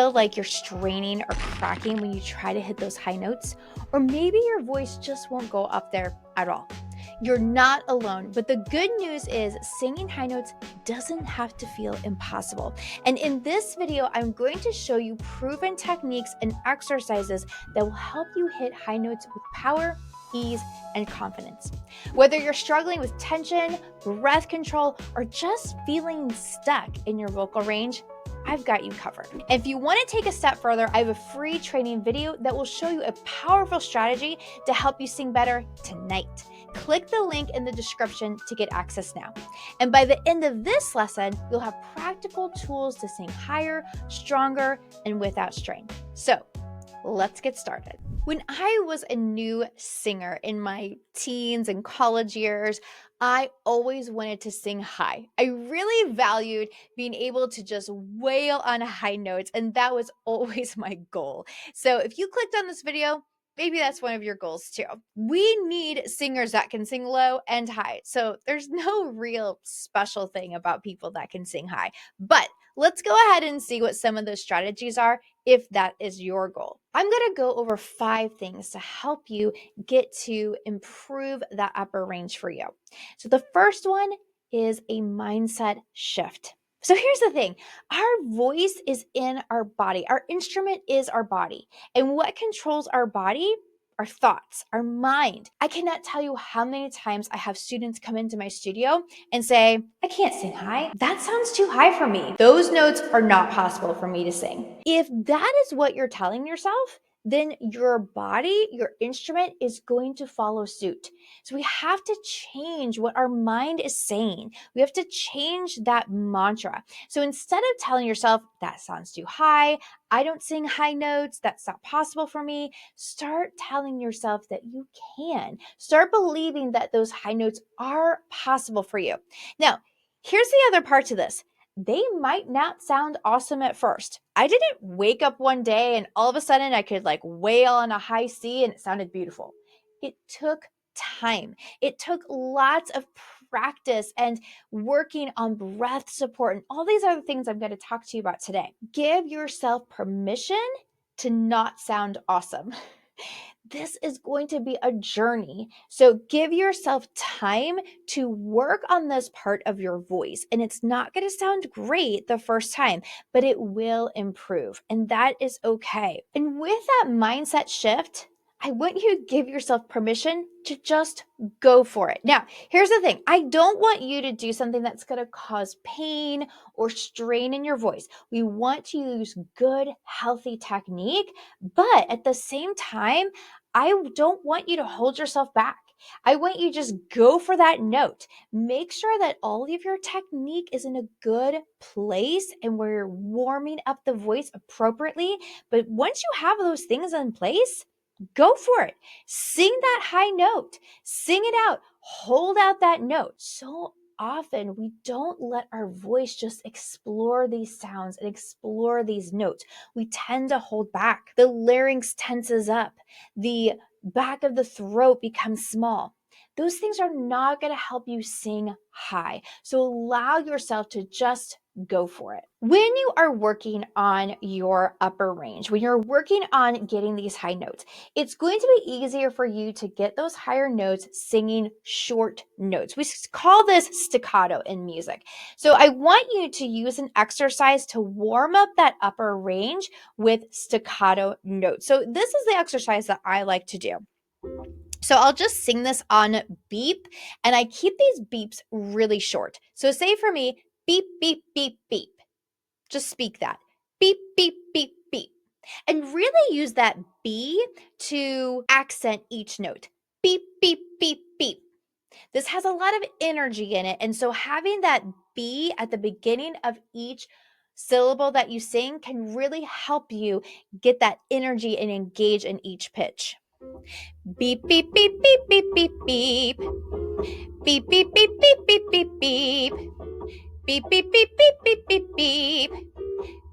feel like you're straining or cracking when you try to hit those high notes? Or maybe your voice just won't go up there at all. You're not alone, but the good news is singing high notes doesn't have to feel impossible. And in this video, I'm going to show you proven techniques and exercises that will help you hit high notes with power, ease, and confidence. Whether you're struggling with tension, breath control, or just feeling stuck in your vocal range, I've got you covered. If you want to take a step further, I have a free training video that will show you a powerful strategy to help you sing better tonight. Click the link in the description to get access now. And by the end of this lesson, you'll have practical tools to sing higher, stronger, and without strain. So let's get started. When I was a new singer in my teens and college years, I always wanted to sing high. I really valued being able to just wail on high notes, and that was always my goal. So if you clicked on this video, maybe that's one of your goals too. We need singers that can sing low and high. So there's no real special thing about people that can sing high. But let's go ahead and see what some of those strategies are if that is your goal. I'm going to go over 5 things to help you get to improve that upper range for you. So the first one is a mindset shift. So here's the thing, our voice is in our body. Our instrument is our body. And what controls our body? Our thoughts, our mind. I cannot tell you how many times I have students come into my studio and say, I can't sing high. That sounds too high for me. Those notes are not possible for me to sing. If that is what you're telling yourself, then your body, your instrument is going to follow suit. So we have to change what our mind is saying. We have to change that mantra. So instead of telling yourself, that sounds too high, I don't sing high notes, that's not possible for me, start telling yourself that you can. Start believing that those high notes are possible for you. Now, here's the other part to this. They might not sound awesome at first. I didn't wake up one day and all of a sudden I could wail on a high C and it sounded beautiful. It took time. It took lots of practice and working on breath support and all these other things I'm going to talk to you about today. Give yourself permission to not sound awesome. This is going to be a journey. So give yourself time to work on this part of your voice. And it's not going to sound great the first time, but it will improve. And that is okay. And with that mindset shift, I want you to give yourself permission to just go for it. Now, here's the thing. I don't want you to do something that's going to cause pain or strain in your voice. We want to use good, healthy technique, but at the same time, I don't want you to hold yourself back. I want you to just go for that note. Make sure that all of your technique is in a good place and where you're warming up the voice appropriately. But once you have those things in place, go for it. Sing that high note. Sing it out. Hold out that note. So often we don't let our voice just explore these sounds and explore these notes. We tend to hold back. The larynx tenses up. The back of the throat becomes small. Those things are not going to help you sing high. So allow yourself to just go for it. When you are working on your upper range, when you're working on getting these high notes, it's going to be easier for you to get those higher notes singing short notes. We call this staccato in music. So I want you to use an exercise to warm up that upper range with staccato notes. So this is the exercise that I like to do. So I'll just sing this on beep, and I keep these beeps really short. So say for me, beep, beep, beep, beep. Just speak that. Beep, beep, beep, beep. And really use that B to accent each note. Beep, beep, beep, beep. This has a lot of energy in it. And so having that B at the beginning of each syllable that you sing can really help you get that energy and engage in each pitch. Beep, beep, beep, beep, beep, beep, beep. Beep, beep, beep, beep, beep, beep, beep. Beep, beep, beep, beep, beep, beep, beep.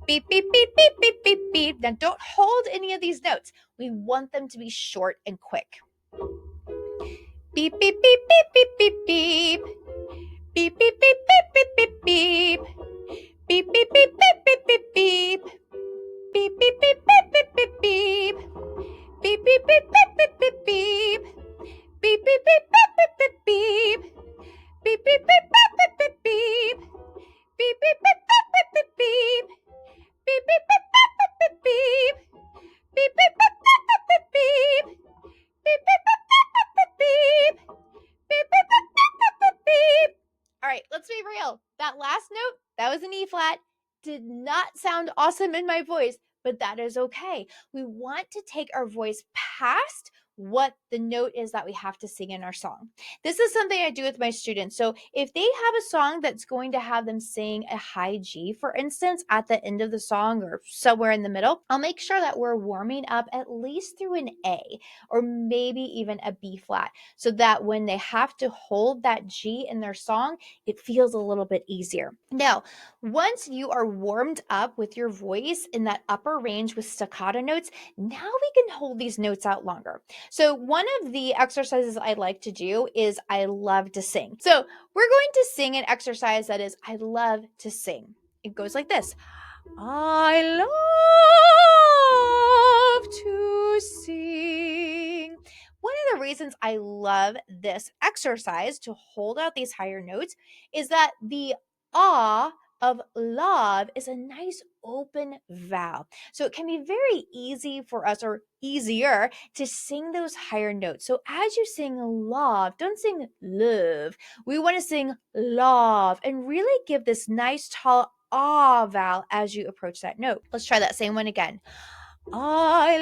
Beep, beep, beep, beep, beep, beep, beep. Now don't hold any of these notes. We want them to be short and quick. Beep, beep, beep, beep, beep, beep, beep. Beep, beep, beep, beep, beep, beep, beep. Beep, beep, beep, beep, beep, beep, beep. Beep, beep, beep, beep, beep, beep, beep, beep. Beep, beep, beep, beep, beep, beep, beep. Beep, beep, beep, beep, beep, beep, beep. Beep, beep, beep, beep, beep, beep, beep. Beep, beep, beep, beep, beep, beep, beep. Beep, beep, beep, beep, beep, beep, beep. Beep, beep, beep, beep, beep, beep. Beep, beep, beep, beep, beep, beep. Beep, beep, beep, beep, beep, beep. All right, let's be real. That last note, that was an E flat, did not sound awesome in my voice, but that is okay. We want to take our voice past what the note is that we have to sing in our song. This is something I do with my students. So if they have a song that's going to have them sing a high G, for instance, at the end of the song or somewhere in the middle, I'll make sure that we're warming up at least through an A or maybe even a B flat, so that when they have to hold that G in their song, it feels a little bit easier. Now, once you are warmed up with your voice in that upper range with staccato notes, now we can hold these notes out longer. So one of the exercises I like to do is I love to sing. So we're going to sing an exercise that is I love to sing. It goes like this. I love to sing. One of the reasons I love this exercise to hold out these higher notes is that the ah of love is a nice open vowel. So it can be very easy for us, or easier, to sing those higher notes. So as you sing love, don't sing love. We want to sing love and really give this nice tall ah vowel as you approach that note. Let's try that same one again. I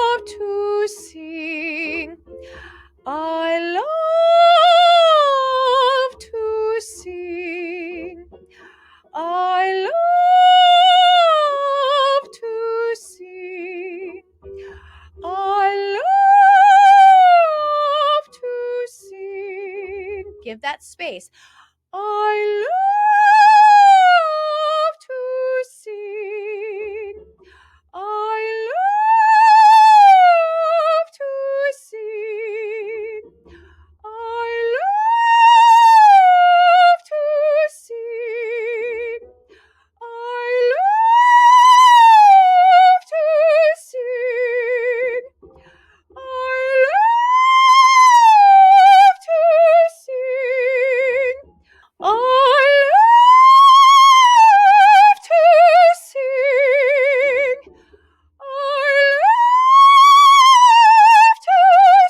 love to sing. I love to sing. I love to sing. I love to sing. Give that space. I love to sing. I love to sing. I love to sing. I love to sing. I love to sing. I love to sing. I love to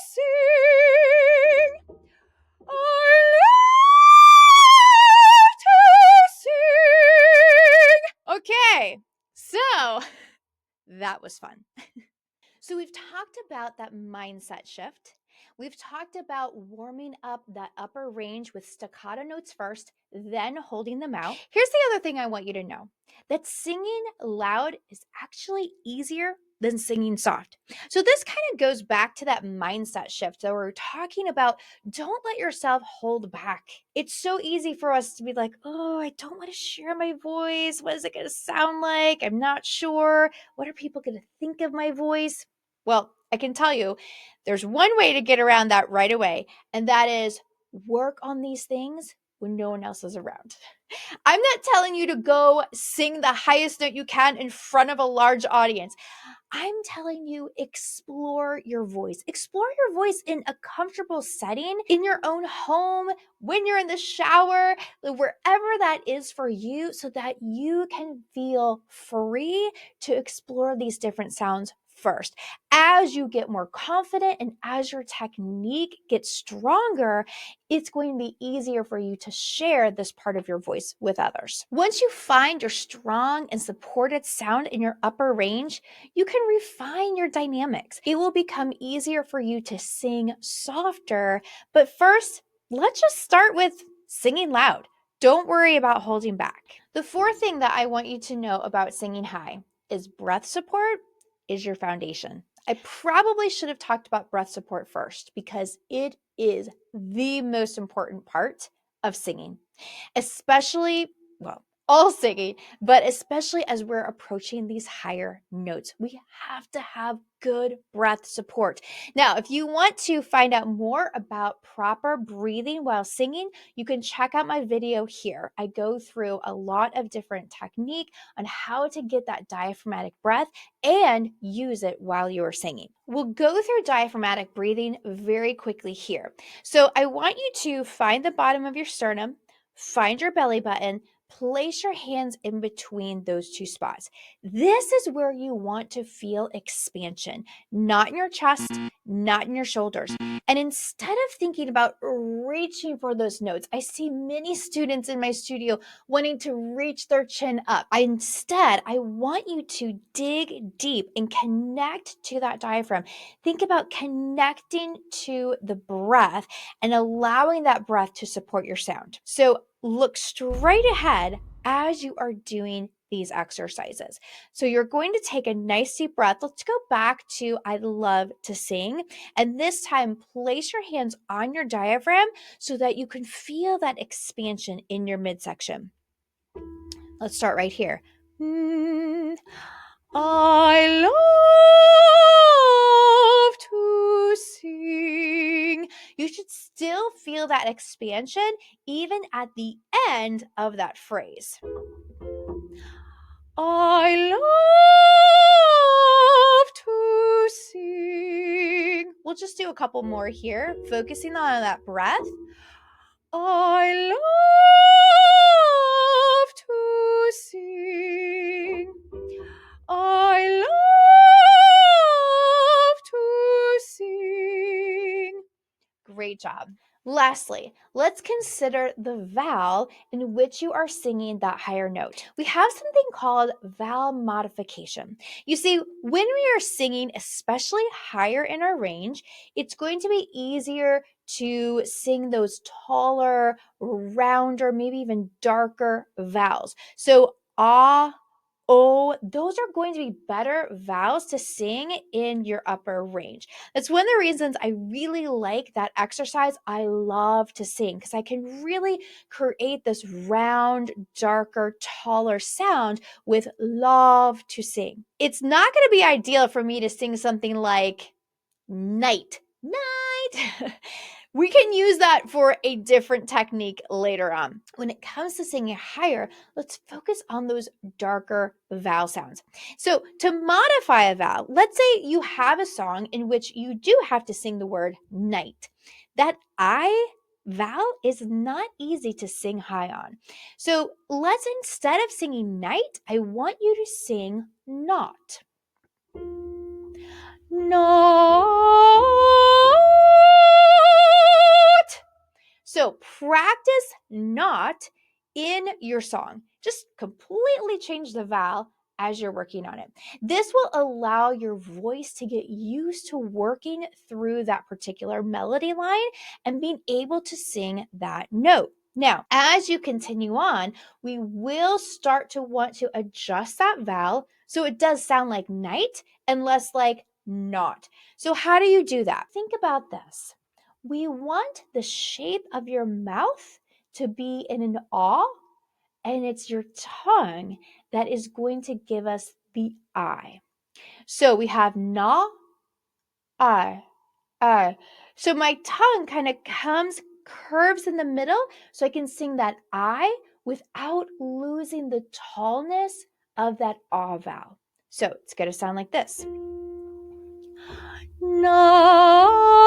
sing. I love to sing. Okay, so that was fun. So we've talked about that mindset shift. We've talked about warming up that upper range with staccato notes first, then holding them out. Here's the other thing I want you to know, that singing loud is actually easier than singing soft. So this kind of goes back to that mindset shift that we're talking about. Don't let yourself hold back. It's so easy for us to be like, oh, I don't want to share my voice. What is it going to sound like? I'm not sure. What are people going to think of my voice? Well, I can tell you there's one way to get around that right away, and that is work on these things when no one else is around. I'm not telling you to go sing the highest note you can in front of a large audience. I'm telling you, explore your voice. Explore your voice in a comfortable setting, in your own home, when you're in the shower, wherever that is for you, so that you can feel free to explore these different sounds first. As you get more confident and as your technique gets stronger, it's going to be easier for you to share this part of your voice with others. Once you find your strong and supported sound in your upper range, you can refine your dynamics. It will become easier for you to sing softer. But first, let's just start with singing loud. Don't worry about holding back. The fourth thing that I want you to know about singing high is breath support is your foundation. I probably should have talked about breath support first because it is the most important part of singing, especially, well, all singing, but especially as we're approaching these higher notes, we have to have good breath support. Now, if you want to find out more about proper breathing while singing, you can check out my video here. I go through a lot of different technique on how to get that diaphragmatic breath and use it while you're singing. We'll go through diaphragmatic breathing very quickly here. So I want you to find the bottom of your sternum, find your belly button, place your hands in between those two spots. This is where you want to feel expansion, not in your chest, not in your shoulders. And instead of thinking about reaching for those notes, I see many students in my studio wanting to reach their chin up. Instead, I want you to dig deep and connect to that diaphragm. Think about connecting to the breath and allowing that breath to support your sound. So look straight ahead as you are doing these exercises. So you're going to take a nice deep breath. Let's go back to I love to sing. And this time, place your hands on your diaphragm so that you can feel that expansion in your midsection. Let's start right here. I love to sing. You should still feel that expansion even at the end of that phrase. I love to sing. We'll just do a couple more here, focusing on that breath. I love to sing. I love to sing. Great job. Lastly, let's consider the vowel in which you are singing that higher note. We have something called vowel modification. You see, when we are singing, especially higher in our range, it's going to be easier to sing those taller, rounder, maybe even darker vowels. So, ah, oh, those are going to be better vowels to sing in your upper range. That's one of the reasons I really like that exercise. I love to sing because I can really create this round, darker, taller sound with love to sing. It's not going to be ideal for me to sing something like night, night. We can use that for a different technique later on. When it comes to singing higher, let's focus on those darker vowel sounds. So to modify a vowel, let's say you have a song in which you do have to sing the word night. That I vowel is not easy to sing high on. So let's, instead of singing night, I want you to sing not. Not. So practice not in your song. Just completely change the vowel as you're working on it. This will allow your voice to get used to working through that particular melody line and being able to sing that note. Now, as you continue on, we will start to want to adjust that vowel so it does sound like night and less like not. So how do you do that? Think about this. We want the shape of your mouth to be in an aw, and it's your tongue that is going to give us the I. So we have na, I. So my tongue kind of curves in the middle so I can sing that I without losing the tallness of that ah vowel. So it's going to sound like this. Night.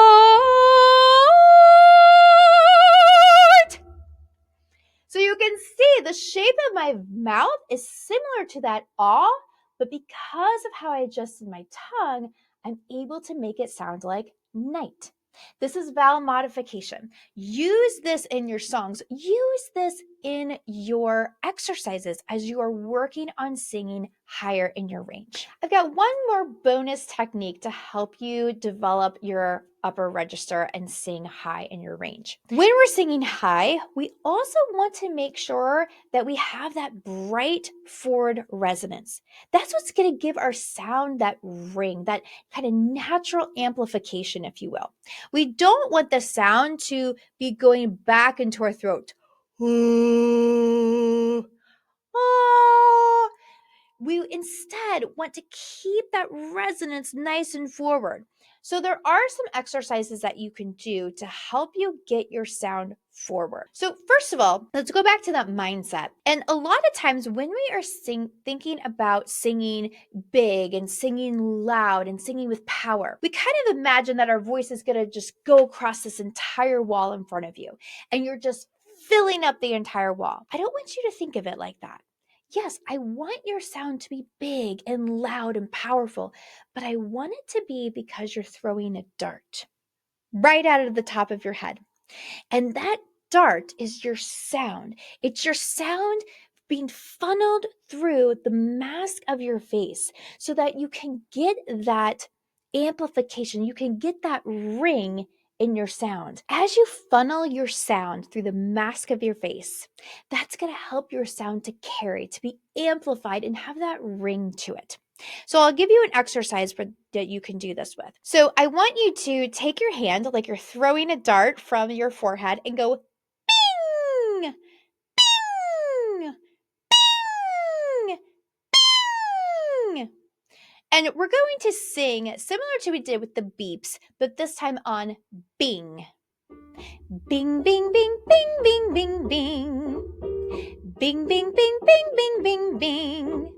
So you can see the shape of my mouth is similar to that ah, but because of how I adjusted my tongue, I'm able to make it sound like night. This is vowel modification. Use this in your songs. Use this in your exercises as you are working on singing higher in your range. I've got one more bonus technique to help you develop your upper register and sing high in your range. When we're singing high, we also want to make sure that we have that bright forward resonance. That's what's going to give our sound that ring, that kind of natural amplification, if you will. We don't want the sound to be going back into our throat. ah. We instead want to keep that resonance nice and forward. So, there are some exercises that you can do to help you get your sound forward. So, first of all, let's go back to that mindset. And a lot of times when we are thinking about singing big and singing loud and singing with power, we kind of imagine that our voice is going to just go across this entire wall in front of you and you're just filling up the entire wall. I don't want you to think of it like that. Yes, I want your sound to be big and loud and powerful, but I want it to be because you're throwing a dart right out of the top of your head. And that dart is your sound. It's your sound being funneled through the mask of your face so that you can get that amplification, you can get that ring in your sound. As you funnel your sound through the mask of your face, that's going to help your sound to carry, to be amplified and have that ring to it. So I'll give you an exercise that you can do this with. So I want you to take your hand like you're throwing a dart from your forehead and go bing, bing, bing, bing. And we're going to sing similar to what we did with the beeps, but this time on bing. Bing, bing, bing, bing, bing, bing, bing. Bing, bing, bing, bing, bing, bing, bing.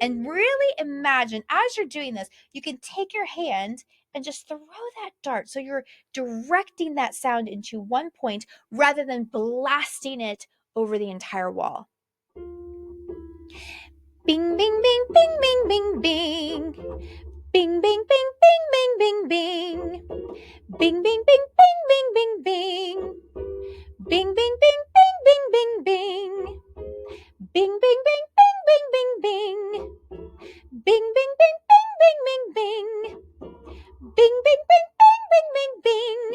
And really imagine as you're doing this, you can take your hand and just throw that dart. So you're directing that sound into one point rather than blasting it over the entire wall. Bing, bing, bing, bing, bing, bing, bing. Bing, bing, bing, bing, bing, bing, bing. Bing, bing, bing, bing, bing, bing, bing. Bing, bing, bing, bing, bing, bing, bing. Bing, bing, bing, bing, bing, bing, bing. Bing, bing, bing, bing, bing, bing, bing. Bing, bing, bing, bing, bing, bing, bing.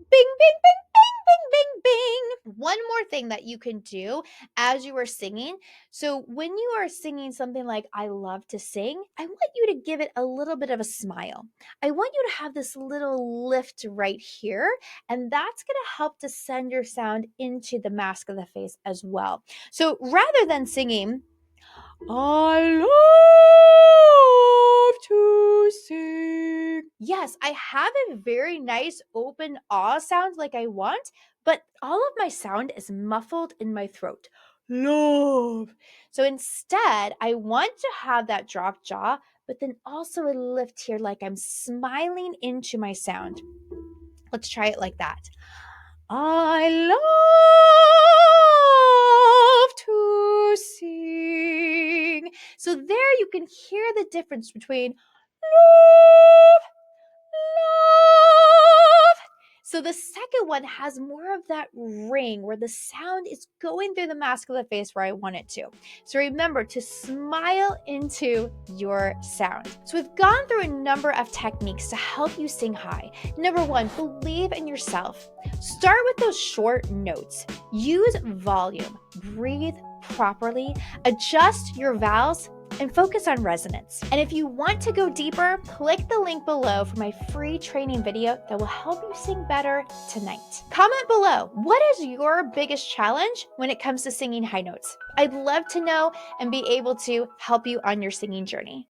Bing, bing, bing, bing, bing, bing, bing. One more thing that you can do as you are singing. So when you are singing something like I love to sing, I want you to give it a little bit of a smile. I want you to have this little lift right here, and that's going to help to send your sound into the mask of the face as well. So rather than singing, I love to sing. Yes, I have a very nice open ah sound like I want, but all of my sound is muffled in my throat. Love. So instead, I want to have that drop jaw, but then also a lift here like I'm smiling into my sound. Let's try it like that. I love to sing. So there you can hear the difference between love, love. So the second one has more of that ring where the sound is going through the mask of the face where I want it to. So remember to smile into your sound. So we've gone through a number of techniques to help you sing high. Number one, believe in yourself. Start with those short notes. Use volume. Breathe properly. Adjust your vowels and focus on resonance. And if you want to go deeper, click the link below for my free training video that will help you sing better tonight. Comment below, what is your biggest challenge when it comes to singing high notes? I'd love to know and be able to help you on your singing journey.